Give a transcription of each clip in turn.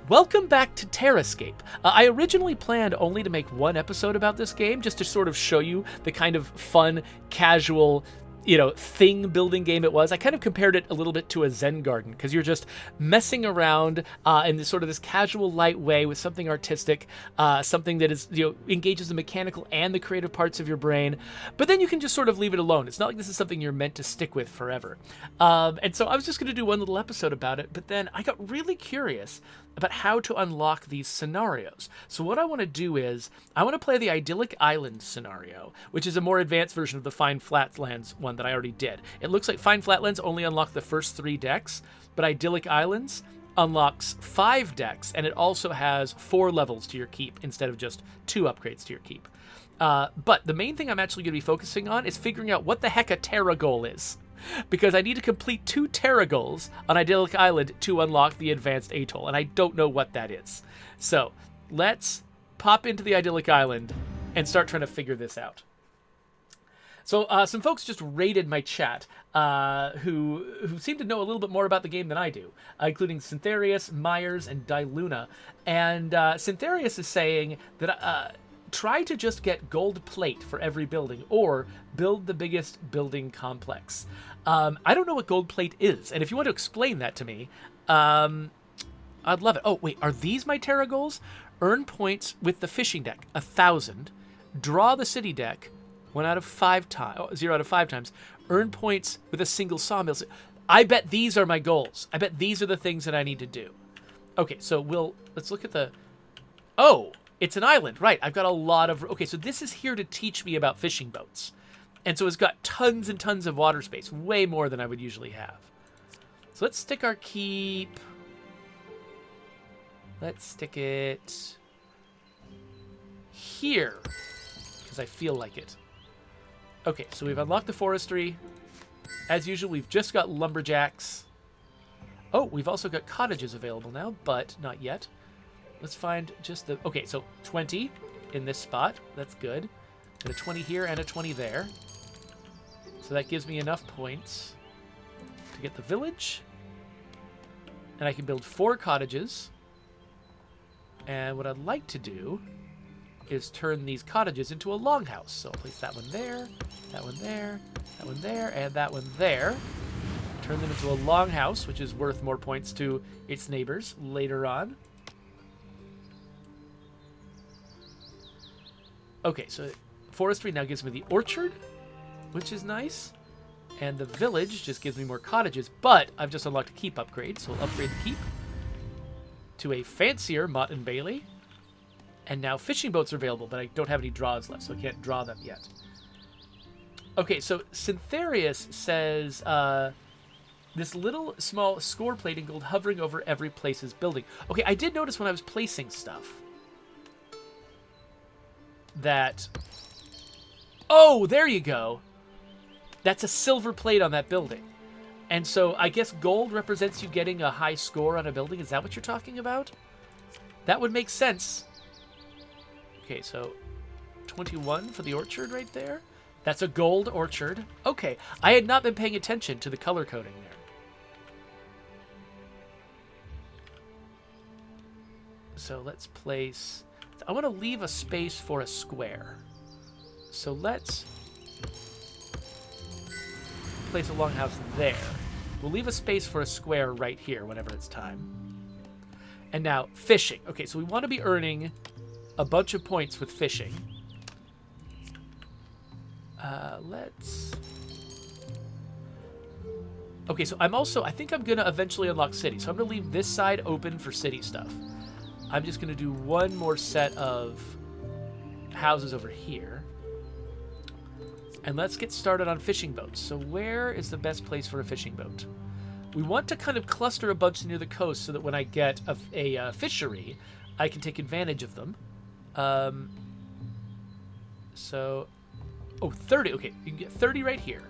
Welcome back to Terrascape. I originally planned only to make one episode about this game, just to sort of show you the kind of fun, casual, thing building game it was. I kind of compared it a little bit to a Zen garden, because you're just messing around in this casual, light way with something artistic, something that is, engages the mechanical and the creative parts of your brain. But then you can just sort of leave it alone. It's not like this is something you're meant to stick with forever. And so I was just going to do one little episode about it, but then I got really curious about how to unlock these scenarios. So what I want to do is, I want to play the Idyllic Island scenario, which is a more advanced version of the Fine Flatlands one that I already did. It looks like Fine Flatlands only unlock the first 3 decks, but Idyllic Islands unlocks 5 decks, and it also has 4 levels to your keep instead of just 2 upgrades to your keep. But the main thing I'm actually going to be focusing on is figuring out what the heck a Terra goal is, because I need to complete 2 Terra goals on Idyllic Island to unlock the advanced atoll, and I don't know what that is. So let's pop into the Idyllic Island and start trying to figure this out. So some folks just raided my chat who seem to know a little bit more about the game than I do, including Syntherius, Myers, and Diluna. And Syntherius is saying that try to just get gold plate for every building, or build the biggest building complex. I don't know what gold plate is, and if you want to explain that to me, I'd love it. Oh, wait, are these my Terra goals? Earn points with the fishing deck, 1,000. Draw the city deck, 0 out of 5 times. Earn points with a single sawmill. I bet these are my goals. I bet these are the things that I need to do. Okay, so let's look at the... Oh, it's an island, right. I've got a lot of... Okay, so this is here to teach me about fishing boats. And so it's got tons and tons of water space, way more than I would usually have. So let's stick our keep... Let's stick it here, because I feel like it. Okay, so we've unlocked the forestry. As usual, we've just got lumberjacks. Oh, we've also got cottages available now, but not yet. Let's find just the... Okay, so 20 in this spot. That's good. And a 20 here and a 20 there. So that gives me enough points to get the village. And I can build 4 cottages. And what I'd like to do is turn these cottages into a longhouse. So I'll place that one there, that one there, that one there, and that one there. Turn them into a longhouse, which is worth more points to its neighbors later on. Okay, so forestry now gives me the orchard, which is nice. And the village just gives me more cottages, but I've just unlocked a keep upgrade, so we'll upgrade the keep to a fancier Mott and Bailey. And now fishing boats are available, but I don't have any draws left, so I can't draw them yet. Okay, so Syntherius says this little small score plate in gold hovering over every place's building. Okay, I did notice when I was placing stuff that... Oh, there you go. That's a silver plate on that building. And so I guess gold represents you getting a high score on a building. Is that what you're talking about? That would make sense. Okay, so 21 for the orchard right there. That's a gold orchard. Okay, I had not been paying attention to the color coding there. So let's place... I want to leave a space for a square. So let's place a longhouse there. We'll leave a space for a square right here whenever it's time. And now, fishing. Okay, so we want to be earning a bunch of points with fishing. Let's... Okay, so I think I'm going to eventually unlock city. So I'm going to leave this side open for city stuff. I'm just going to do one more set of houses over here. And let's get started on fishing boats. So where is the best place for a fishing boat? We want to kind of cluster a bunch near the coast so that when I get a fishery, I can take advantage of them. So... Oh, 30. Okay, you can get 30 right here.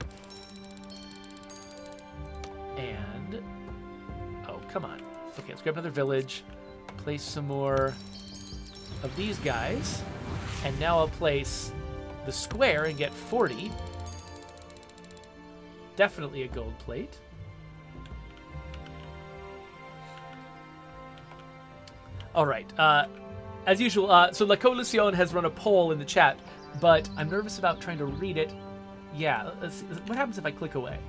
And... Oh, come on. Okay, let's grab another village. Place some more of these guys. And now I'll place the square and get 40. Definitely a gold plate. All right. As usual, so La Coalición has run a poll in the chat, but I'm nervous about trying to read it. Yeah, what happens if I click away?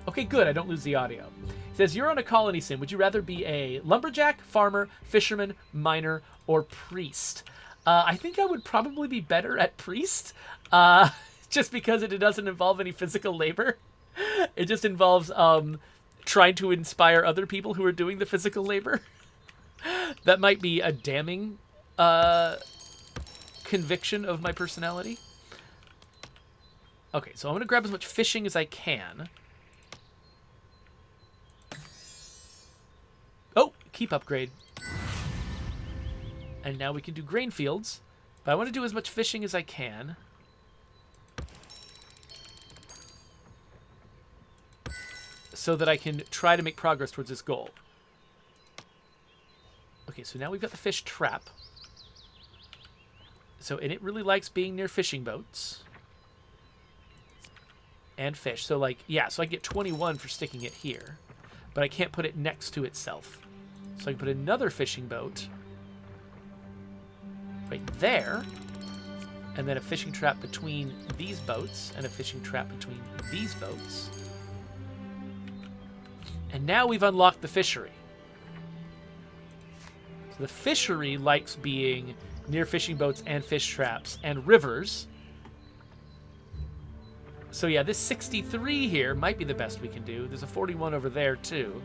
Okay, good, I don't lose the audio. It says, you're on a colony sim. Would you rather be a lumberjack, farmer, fisherman, miner, or priest? I think I would probably be better at priest, just because it doesn't involve any physical labor. It just involves trying to inspire other people who are doing the physical labor. That might be a damning conviction of my personality. Okay, so I'm going to grab as much fishing as I can. Oh, keep upgrade. And now we can do grain fields. But I want to do as much fishing as I can. So that I can try to make progress towards this goal. Okay, so now we've got the fish trap. So, and it really likes being near fishing boats. And fish. So, like, yeah, so I get 21 for sticking it here. But I can't put it next to itself. So I can put another fishing boat right there. And then a fishing trap between these boats. And a fishing trap between these boats. And now we've unlocked the fishery. So the fishery likes being near fishing boats and fish traps and rivers. So yeah, this 63 here might be the best we can do. There's a 41 over there too.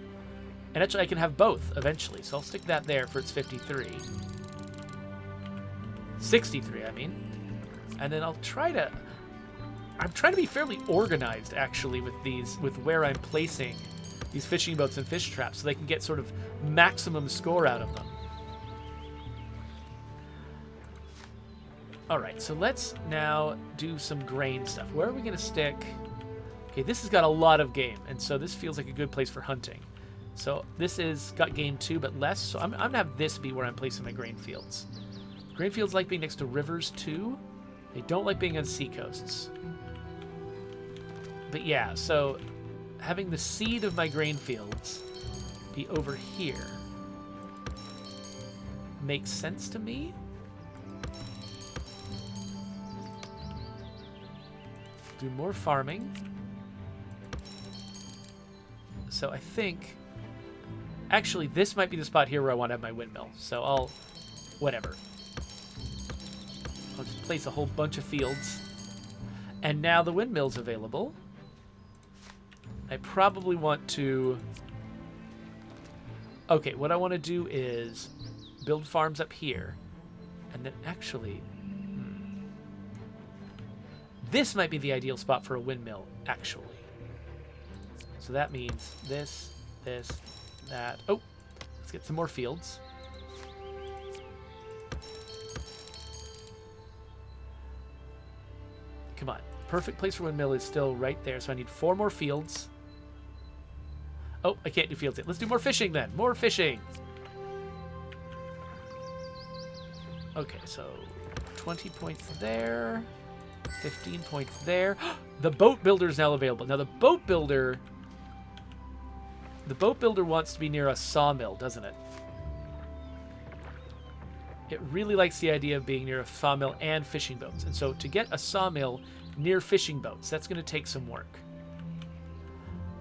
And actually I can have both eventually. So I'll stick that there for its 53. 63, I mean. And then I'm trying to be fairly organized actually with these, with where I'm placing these fishing boats and fish traps so they can get sort of maximum score out of them. All right, so let's now do some grain stuff. Where are we going to stick? Okay, this has got a lot of game, and so this feels like a good place for hunting. So this is got game too, but less. So I'm going to have this be where I'm placing my grain fields. Grain fields like being next to rivers too. They don't like being on sea coasts. But yeah, so having the seed of my grain fields be over here makes sense to me. Do more farming. So I think... Actually, this might be the spot here where I want to have my windmill. So I'll... Whatever. I'll just place a whole bunch of fields. And now the windmill's available. I probably want to... Okay, what I want to do is build farms up here. And then actually... This might be the ideal spot for a windmill, actually. So that means this, that. Oh, let's get some more fields. Come on. Perfect place for windmill is still right there, so I need 4 more fields. Oh, I can't do fields yet. Let's do more fishing then. More fishing. Okay, so 20 points there. 15 points there. The boat builder is now available. Now the boat builder wants to be near a sawmill, doesn't it? It really likes the idea of being near a sawmill and fishing boats. And so to get a sawmill near fishing boats, that's going to take some work.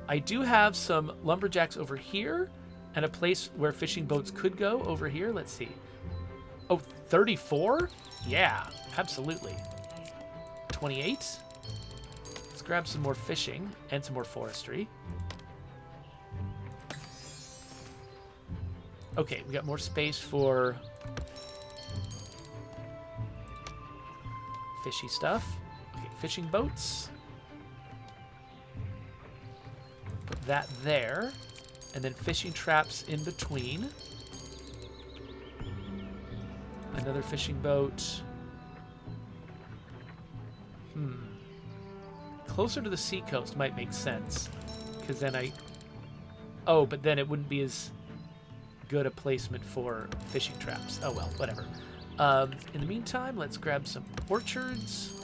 I do have some lumberjacks over here and a place where fishing boats could go over here. Let's see. Oh, 34? Yeah, absolutely. 28. Let's grab some more fishing and some more forestry. Okay, we got more space for fishy stuff. Okay, fishing boats. Put that there. And then fishing traps in between. Another fishing boat. Closer to the sea coast might make sense. Because then Oh, but then it wouldn't be as good a placement for fishing traps. Oh well, whatever. In the meantime, let's grab some orchards.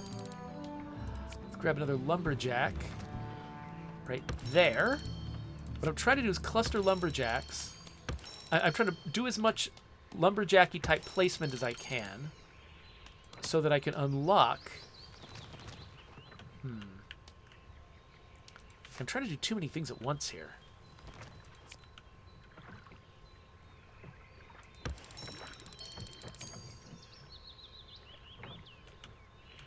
Let's grab another lumberjack. Right there. What I'm trying to do is cluster lumberjacks. I'm trying to do as much lumberjacky type placement as I can so that I can unlock... I'm trying to do too many things at once here.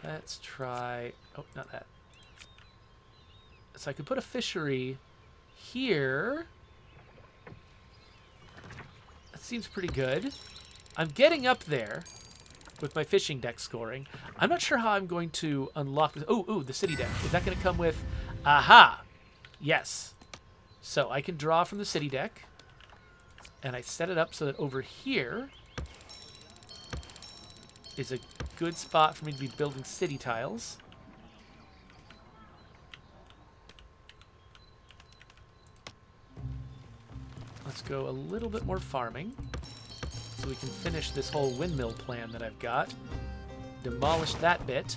Let's try... Oh, not that. So I could put a fishery here. That seems pretty good. I'm getting up there with my fishing deck scoring. I'm not sure how I'm going to unlock this. Oh, the city deck. Is that going to come with... Aha! Yes. So I can draw from the city deck. And I set it up so that over here is a good spot for me to be building city tiles. Let's go a little bit more farming so we can finish this whole windmill plan that I've got. Demolish that bit.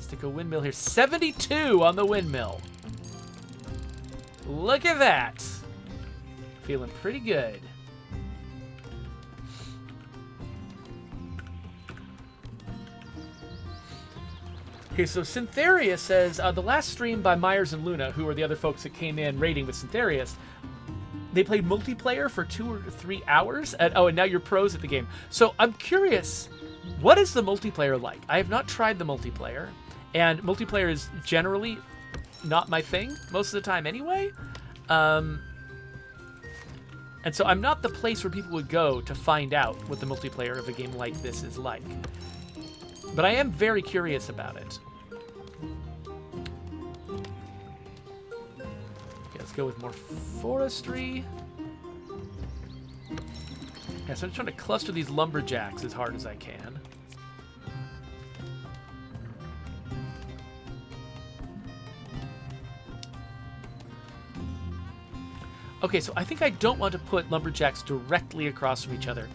Stick a windmill here. 72 on the windmill. Look at that. Feeling pretty good. Okay, so Syntheria says, the last stream by Myers and Luna, who are the other folks that came in raiding with Syntherius, they played multiplayer for 2 or 3 hours. And now you're pros at the game. So I'm curious, what is the multiplayer like? I have not tried the multiplayer, and multiplayer is generally not my thing most of the time anyway. And so I'm not the place where people would go to find out what the multiplayer of a game like this is like. But I am very curious about it. Okay, let's go with more forestry. Yeah, so I'm trying to cluster these lumberjacks as hard as I can. Okay, so I think I don't want to put lumberjacks directly across from each other,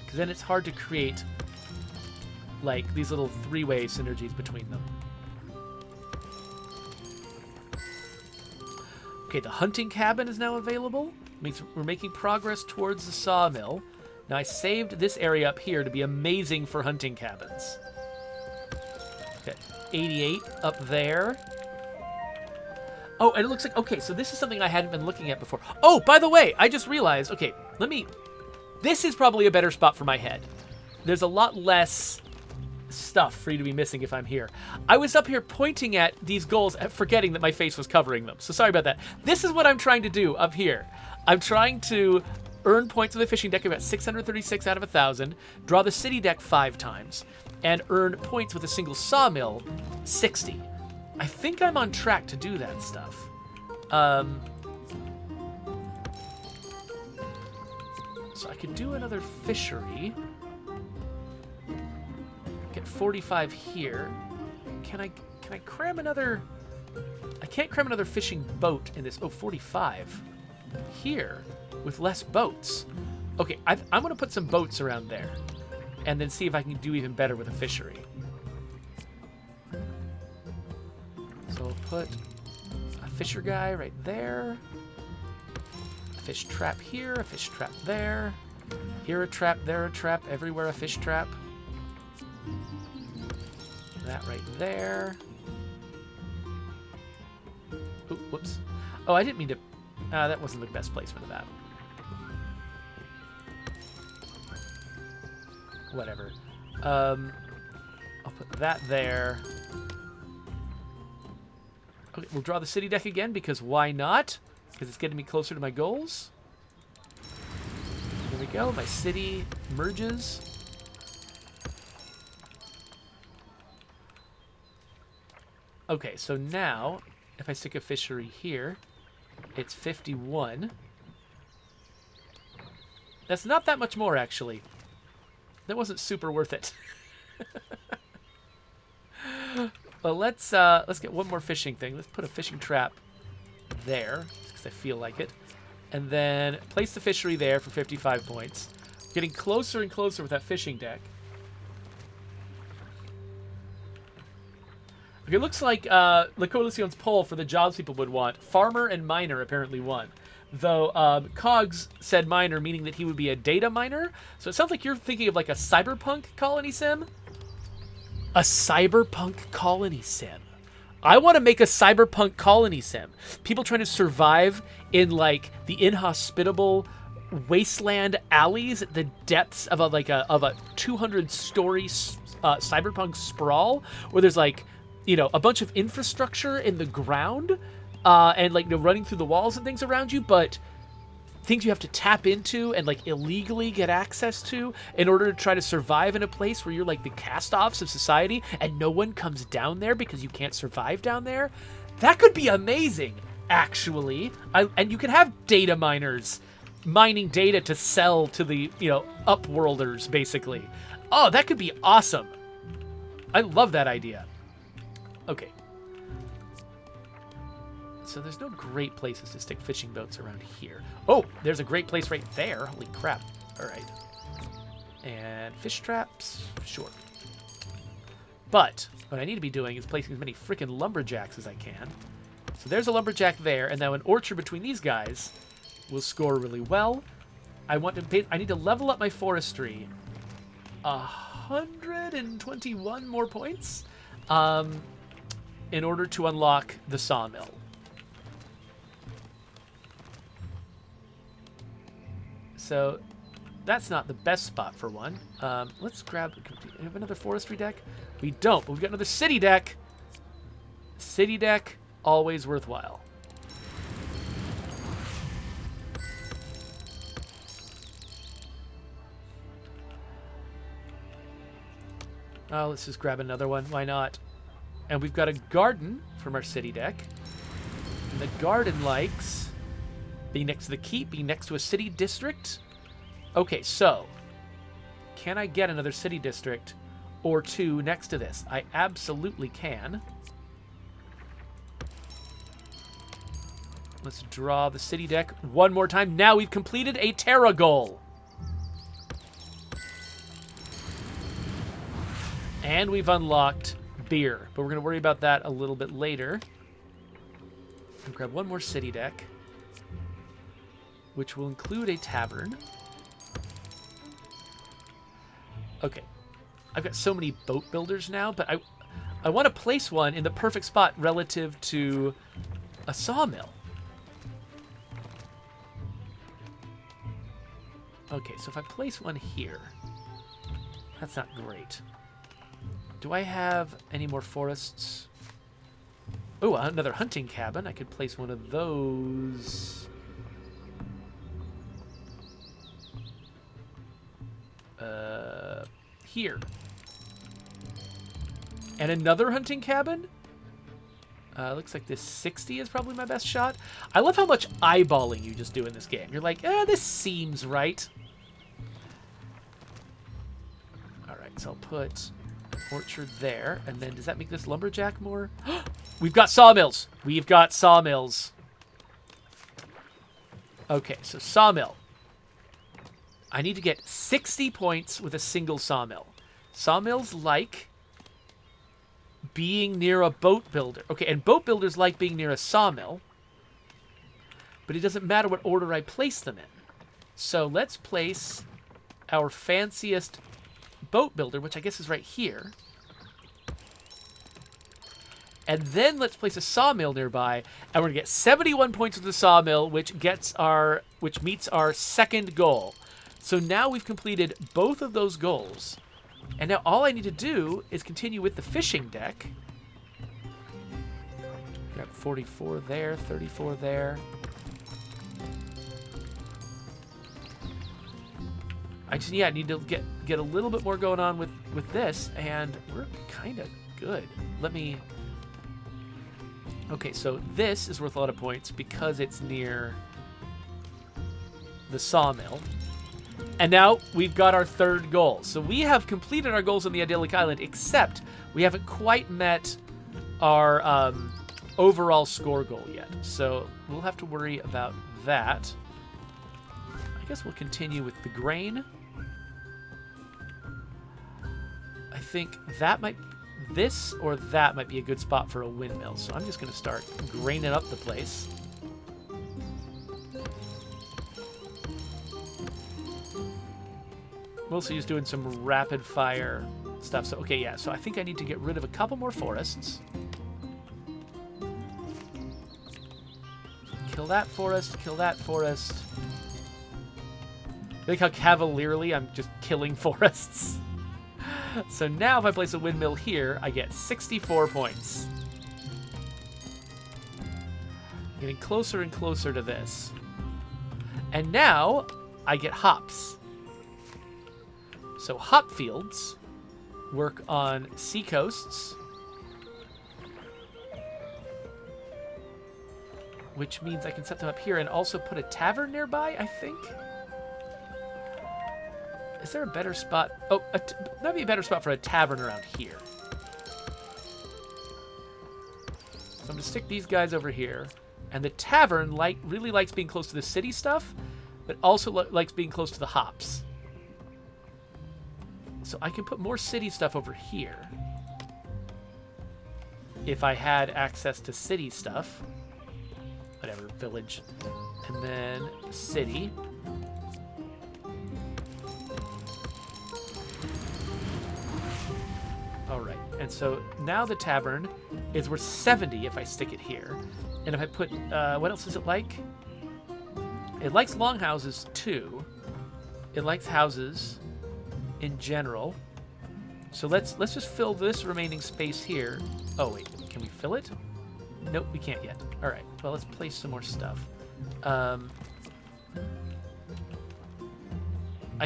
because then it's hard to create like these little three-way synergies between them. Okay, the hunting cabin is now available. Means we're making progress towards the sawmill. Now I saved this area up here to be amazing for hunting cabins. Okay, 88 up there. Oh, and it looks like, okay, so this is something I hadn't been looking at before. Oh, by the way, I just realized, okay, this is probably a better spot for my head. There's a lot less stuff for you to be missing if I'm here. I was up here pointing at these goals, forgetting that my face was covering them. So sorry about that. This is what I'm trying to do up here. I'm trying to earn points with the fishing deck about 636 out of 1,000, draw the city deck 5 times, and earn points with a single sawmill 60. I think I'm on track to do that stuff. So I could do another fishery. Get 45 here. Can I cram another... I can't cram another fishing boat in this. Oh, 45 here with less boats. Okay, I'm going to put some boats around there and then see if I can do even better with a fishery. So I'll put a fisher guy right there. A fish trap here, a fish trap there. Here a trap, there a trap, everywhere a fish trap. That right there. Ooh, whoops. Oh, I didn't mean to... that wasn't the best placement of that. Whatever. I'll put that there. Okay, we'll draw the city deck again, because why not? Because it's getting me closer to my goals. There we go. My city merges. Okay, so now, if I stick a fishery here, it's 51. That's not that much more, actually. That wasn't super worth it. Well, let's get one more fishing thing. Let's put a fishing trap there, because I feel like it. And then place the fishery there for 55 points. Getting closer and closer with that fishing deck. Okay, it looks like La Coalición's poll for the jobs people would want. Farmer and miner apparently won. Though Cogs said miner, meaning that he would be a data miner. So it sounds like you're thinking of like a cyberpunk colony sim. A cyberpunk colony sim. I want to make a cyberpunk colony sim. People trying to survive in like the inhospitable wasteland alleys at the depths of a 200-story cyberpunk sprawl, where there's like, you know, a bunch of infrastructure in the ground, and like, you know, running through the walls and things around you, but things you have to tap into and like illegally get access to in order to try to survive in a place where you're like the cast-offs of society and no one comes down there because you can't survive down there. That could be amazing, actually. And you could have data miners mining data to sell to the, you know, upworlders, basically. Oh, that could be awesome. I love that idea. Okay. So there's no great places to stick fishing boats around here. Oh, there's a great place right there. Holy crap. All right. And fish traps? Sure. But what I need to be doing is placing as many freaking lumberjacks as I can. So there's a lumberjack there, and now an orchard between these guys will score really well. I need to level up my forestry 121 more points in order to unlock the sawmill. So that's not the best spot for one. Let's grab... Do we have another forestry deck? We don't, but we've got another city deck. City deck, always worthwhile. Oh, let's just grab another one. Why not? And we've got a garden from our city deck. And the garden likes being next to the keep, being next to a city district. Okay, so can I get another city district or two next to this? I absolutely can. Let's draw the city deck one more time. Now we've completed a Terra goal. And we've unlocked beer, but we're going to worry about that a little bit later. I'll grab one more city deck, which will include a tavern. Okay. I've got so many boat builders now, but I want to place one in the perfect spot relative to a sawmill. Okay, so if I place one here, that's not great. Do I have any more forests? Oh, another hunting cabin. I could place one of those. Here. And another hunting cabin? Looks like this 60 is probably my best shot. I love how much eyeballing you just do in this game. You're like, this seems right. Alright, so I'll put orchard there. And then does that make this lumberjack more? We've got sawmills. We've got sawmills. Okay, so sawmill. I need to get 60 points with a single sawmill. Sawmills like being near a boat builder. Okay, and boat builders like being near a sawmill. But it doesn't matter what order I place them in. So let's place our fanciest boat builder, which I guess is right here. And then let's place a sawmill nearby, and we're gonna get 71 points with the sawmill, which meets our second goal. So now we've completed both of those goals. And now all I need to do is continue with the fishing deck. Grab 44 there, 34 there. I just, need to get a little bit more going on with this, and we're kind of good. Let me... Okay, so this is worth a lot of points because it's near the sawmill. And now we've got our third goal. So we have completed our goals on the Idyllic Island, except we haven't quite met our overall score goal yet. So we'll have to worry about that. I guess we'll continue with the grain. I think this or that might be a good spot for a windmill. So I'm just going to start graining up the place. Mostly just doing some rapid fire stuff. So, okay, yeah. So I think I need to get rid of a couple more forests. Kill that forest, kill that forest. Look how cavalierly I'm just killing forests. So now if I place a windmill here, I get 64 points. Getting closer and closer to this. And now I get hops. So hop fields work on seacoasts, which means I can set them up here and also put a tavern nearby, I think. Is there a better spot? Oh, that'd be a better spot for a tavern around here. So I'm going to stick these guys over here. And the tavern really likes being close to the city stuff, but also likes being close to the hops. So I can put more city stuff over here if I had access to city stuff. Whatever, village. And then city. Alright, and so now the tavern is worth 70 if I stick it here. And if I put, what else does it like? It likes longhouses too. It likes houses in general. So let's just fill this remaining space here. Oh wait, can we fill it? Nope, we can't yet. All right, well let's place some more stuff. I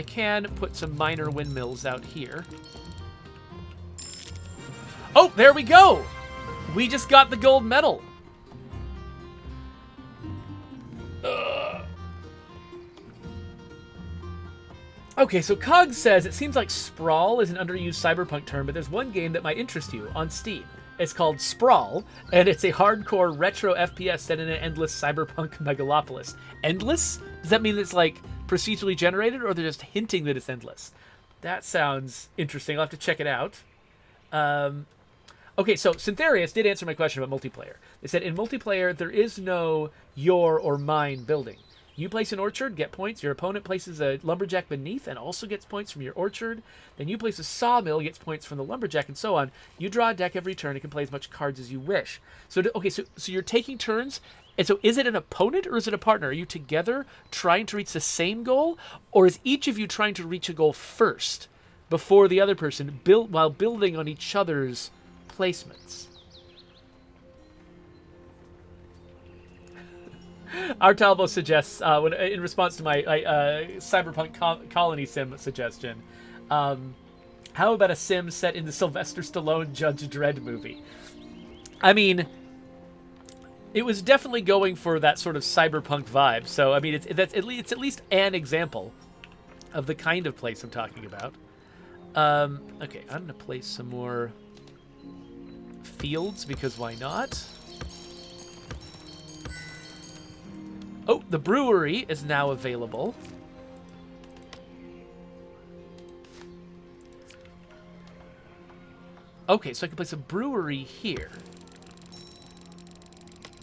can put some minor windmills out here. Oh, there we go! We just got the gold medal. Okay, so Cog says, it seems like Sprawl is an underused cyberpunk term, but there's one game that might interest you on Steam. It's called Sprawl, and it's a hardcore retro FPS set in an endless cyberpunk megalopolis. Endless? Does that mean it's like procedurally generated, or they're just hinting that it's endless? That sounds interesting. I'll have to check it out. Okay, so Syntherius did answer my question about multiplayer. They said in multiplayer, there is no your or mine building. You place an orchard, get points. Your opponent places a lumberjack beneath and also gets points from your orchard. Then you place a sawmill, gets points from the lumberjack, and so on. You draw a deck every turn and can play as much cards as you wish. So, okay, so you're taking turns. And so is it an opponent or is it a partner? Are you together trying to reach the same goal? Or is each of you trying to reach a goal first before the other person, while building on each other's placements? Artalbo suggests, in response to my Cyberpunk Colony Sim suggestion, how about a sim set in the Sylvester Stallone Judge Dredd movie? I mean, it was definitely going for that sort of cyberpunk vibe. So, I mean, it's at least an example of the kind of place I'm talking about. Okay, I'm going to place some more fields, because why not? Oh, the brewery is now available. Okay, so I can place a brewery here.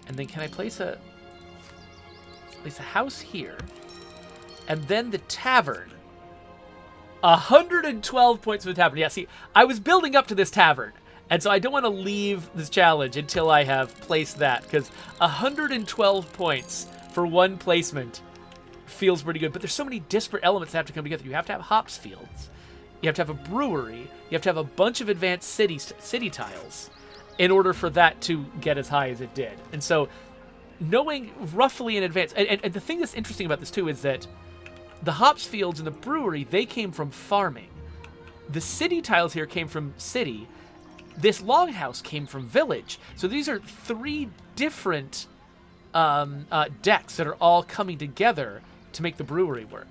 And then can I place a house here? And then the tavern. 112 points for the tavern. Yeah, see, I was building up to this tavern. And so I don't want to leave this challenge until I have placed that, because 112 points for one placement feels pretty good. But there's so many disparate elements that have to come together. You have to have hops fields. You have to have a brewery. You have to have a bunch of advanced city tiles in order for that to get as high as it did. And so knowing roughly in advance, and the thing that's interesting about this too is that the hops fields and the brewery, they came from farming. The city tiles here came from city. This longhouse came from village. So these are three different decks that are all coming together to make the brewery work.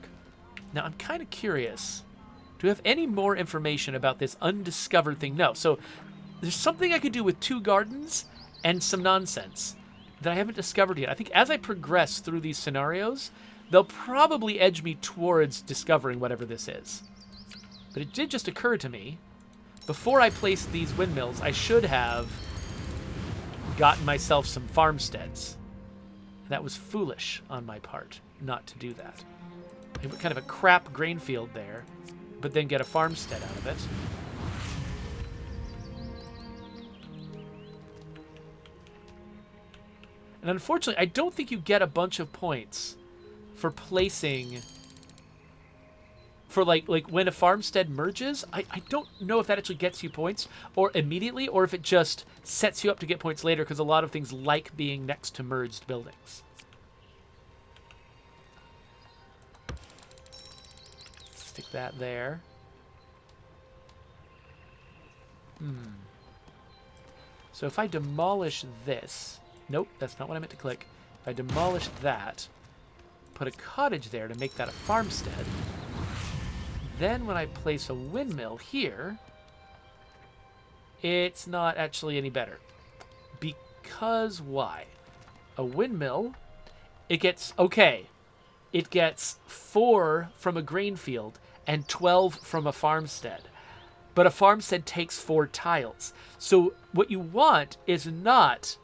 Now, I'm kind of curious. Do we have any more information about this undiscovered thing? No. So there's something I could do with 2 gardens and some nonsense that I haven't discovered yet. I think as I progress through these scenarios, they'll probably edge me towards discovering whatever this is. But it did just occur to me, before I placed these windmills, I should have gotten myself some farmsteads. That was foolish on my part not to do that. I put kind of a crap grain field there. but then get a farmstead out of it. And unfortunately, I don't think you get a bunch of points for placing... For, like when a farmstead merges, I don't know if that actually gets you points or immediately, or if it just sets you up to get points later, because a lot of things like being next to merged buildings. Stick that there. So if I demolish this... Nope, that's not what I meant to click. If I demolish that, put a cottage there to make that a farmstead... Then when I place a windmill here, it's not actually any better. Because why? A windmill, it gets 4 from a grain field and 12 from a farmstead. But a farmstead takes 4 tiles. So what you want is not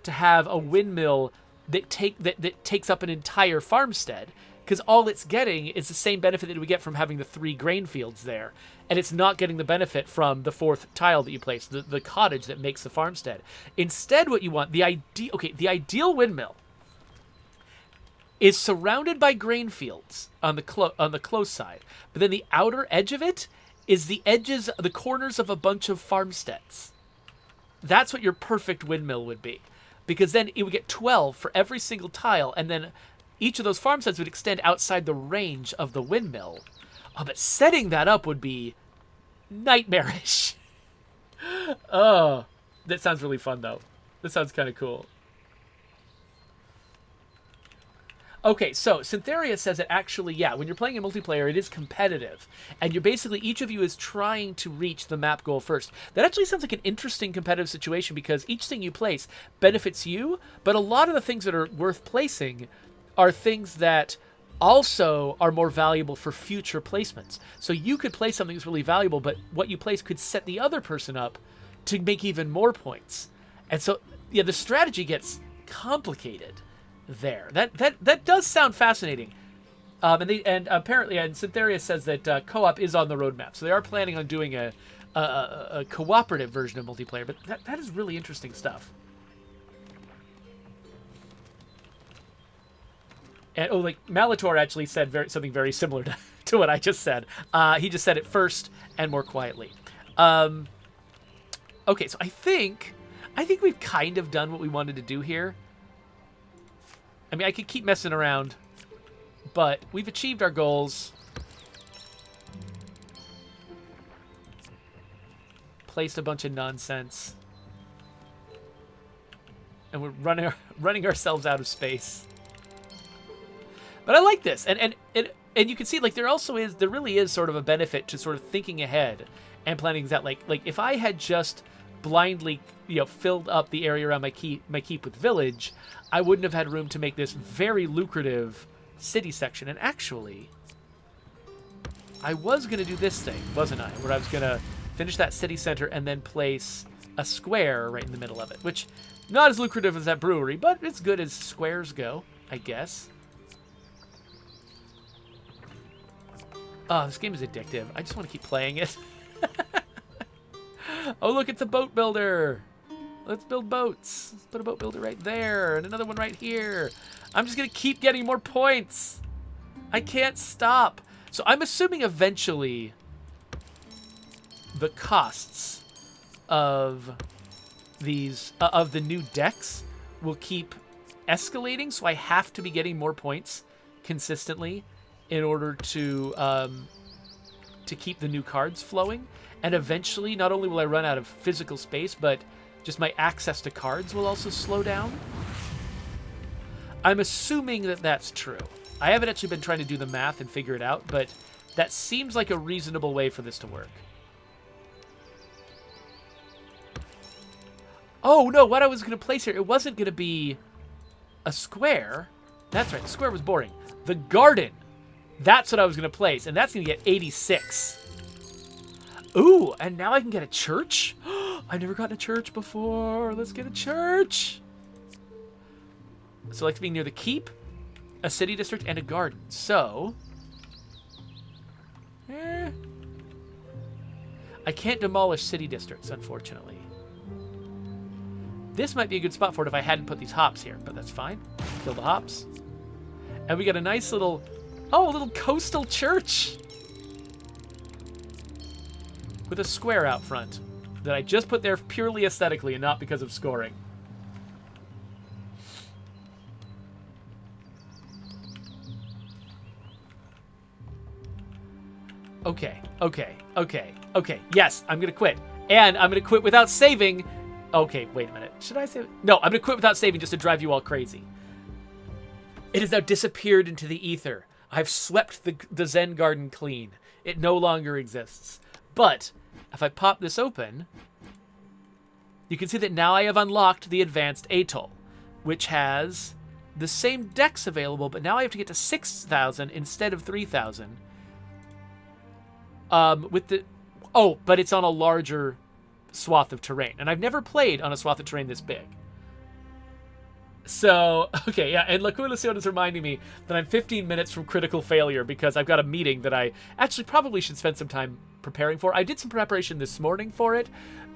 to have a windmill that takes up an entire farmstead, because all it's getting is the same benefit that we get from having the 3 grain fields there. And it's not getting the benefit from the 4th tile that you place, the cottage that makes the farmstead. Instead, what you want, the ideal windmill is surrounded by grain fields on the close side. But then the outer edge of it is the corners of a bunch of farmsteads. That's what your perfect windmill would be. Because then it would get 12 for every single tile, and then each of those farmsteads would extend outside the range of the windmill. Oh, but setting that up would be nightmarish. Oh, that sounds really fun, though. That sounds kind of cool. Okay, so Syntheria says that actually, yeah, when you're playing in multiplayer, it is competitive. And you're basically, each of you is trying to reach the map goal first. That actually sounds like an interesting competitive situation, because each thing you place benefits you, but a lot of the things that are worth placing are things that also are more valuable for future placements. So you could place something that's really valuable, but what you place could set the other person up to make even more points. And so, yeah, the strategy gets complicated there. That does sound fascinating. And apparently, Syntheria says that co-op is on the roadmap. So they are planning on doing a cooperative version of multiplayer, but that is really interesting stuff. And, like, Malator actually said something very similar to what I just said. He just said it first and more quietly. Okay, so I think we've kind of done what we wanted to do here. I mean, I could keep messing around, but we've achieved our goals. Placed a bunch of nonsense. And we're running ourselves out of space. But I like this, and you can see, like, there really is sort of a benefit to sort of thinking ahead and planning that. Like if I had just blindly, filled up the area around my keep with village, I wouldn't have had room to make this very lucrative city section. And actually, I was gonna do this thing, wasn't I? Where I was gonna finish that city center and then place a square right in the middle of it, which not as lucrative as that brewery, but it's good as squares go, I guess. Oh, this game is addictive. I just want to keep playing it. Oh, look, it's a boat builder. Let's build boats. Let's put a boat builder right there and another one right here. I'm just going to keep getting more points. I can't stop. So I'm assuming eventually the costs of these of the new decks will keep escalating, so I have to be getting more points consistently in order to keep the new cards flowing. And eventually, not only will I run out of physical space, but just my access to cards will also slow down. I'm assuming that that's true. I haven't actually been trying to do the math and figure it out, but that seems like a reasonable way for this to work. Oh, no, what I was going to place here, it wasn't going to be a square. That's right, the square was boring. The garden. That's what I was going to place, and that's going to get 86. Ooh, and now I can get a church? I've never gotten a church before. Let's get a church. So, like, to be near the keep, a city district, and a garden. So, I can't demolish city districts, unfortunately. This might be a good spot for it if I hadn't put these hops here, but that's fine. Kill the hops. And we got a nice little, oh, a little coastal church with a square out front that I just put there purely aesthetically and not because of scoring. Okay. Yes, I'm going to quit. And I'm going to quit without saving. Okay, wait a minute. Should I save? No, I'm going to quit without saving just to drive you all crazy. It has now disappeared into the ether. I've swept the Zen garden clean. It no longer exists. But if I pop this open, you can see that now I have unlocked the advanced atoll, which has the same decks available, but now I have to get to 6,000 instead of 3,000. But it's on a larger swath of terrain, and I've never played on a swath of terrain this big. So, okay, yeah, and Laculacion is reminding me that I'm 15 minutes from critical failure because I've got a meeting that I actually probably should spend some time preparing for. I did some preparation this morning for it,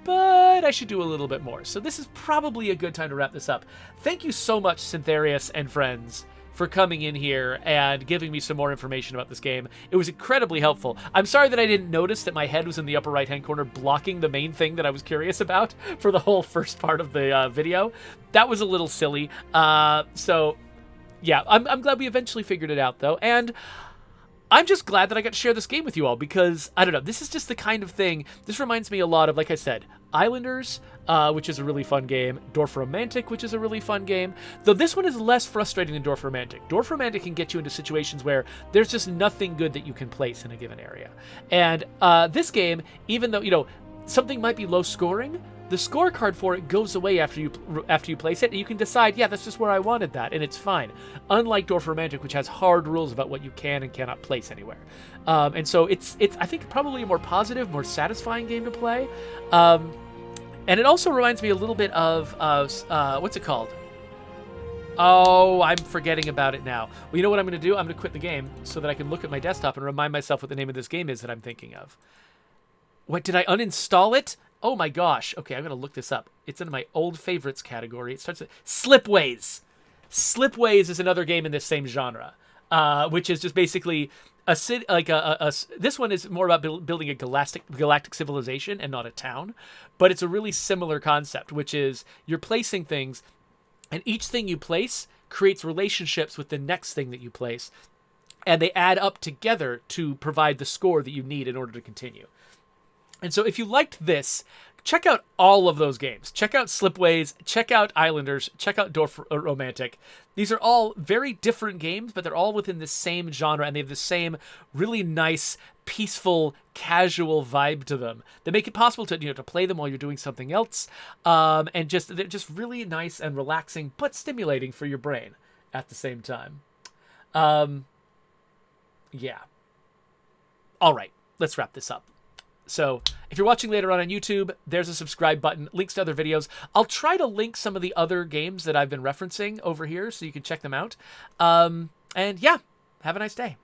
but I should do a little bit more. So this is probably a good time to wrap this up. Thank you so much, Syntharius and friends, for coming in here and giving me some more information about this game. It was incredibly helpful. I'm sorry that I didn't notice that my head was in the upper right-hand corner blocking the main thing that I was curious about for the whole first part of the video. That was a little silly. So, yeah, I'm glad we eventually figured it out, though. And I'm just glad that I got to share this game with you all because, I don't know, this is just the kind of thing, this reminds me a lot of, like I said, Islanders, which is a really fun game, Dorfromantik, which is a really fun game, though this one is less frustrating than Dorfromantik. Dorfromantik can get you into situations where there's just nothing good that you can place in a given area. And this game, even though, you know, something might be low scoring, the scorecard for it goes away after you place it, and you can decide, yeah, that's just where I wanted that, and it's fine. Unlike Dorfromantik, which has hard rules about what you can and cannot place anywhere. And so it's I think, probably a more positive, more satisfying game to play. And it also reminds me a little bit of, what's it called? Oh, I'm forgetting about it now. Well, you know what I'm going to do? I'm going to quit the game so that I can look at my desktop and remind myself what the name of this game is that I'm thinking of. What, did I uninstall it? Oh my gosh. Okay, I'm going to look this up. It's in my old favorites category. It starts with Slipways. Slipways is another game in this same genre, which is just basically a city, like this one is more about building a galactic civilization and not a town, but it's a really similar concept, which is you're placing things, and each thing you place creates relationships with the next thing that you place, and they add up together to provide the score that you need in order to continue. And so if you liked this, check out all of those games. Check out Slipways, check out Islanders, check out Dorfromantik. These are all very different games, but they're all within the same genre, and they have the same really nice, peaceful, casual vibe to them that make it possible to, to play them while you're doing something else. And they're just really nice and relaxing, but stimulating for your brain at the same time. Yeah. All right, let's wrap this up. So if you're watching later on YouTube, there's a subscribe button, links to other videos. I'll try to link some of the other games that I've been referencing over here so you can check them out. And yeah, have a nice day.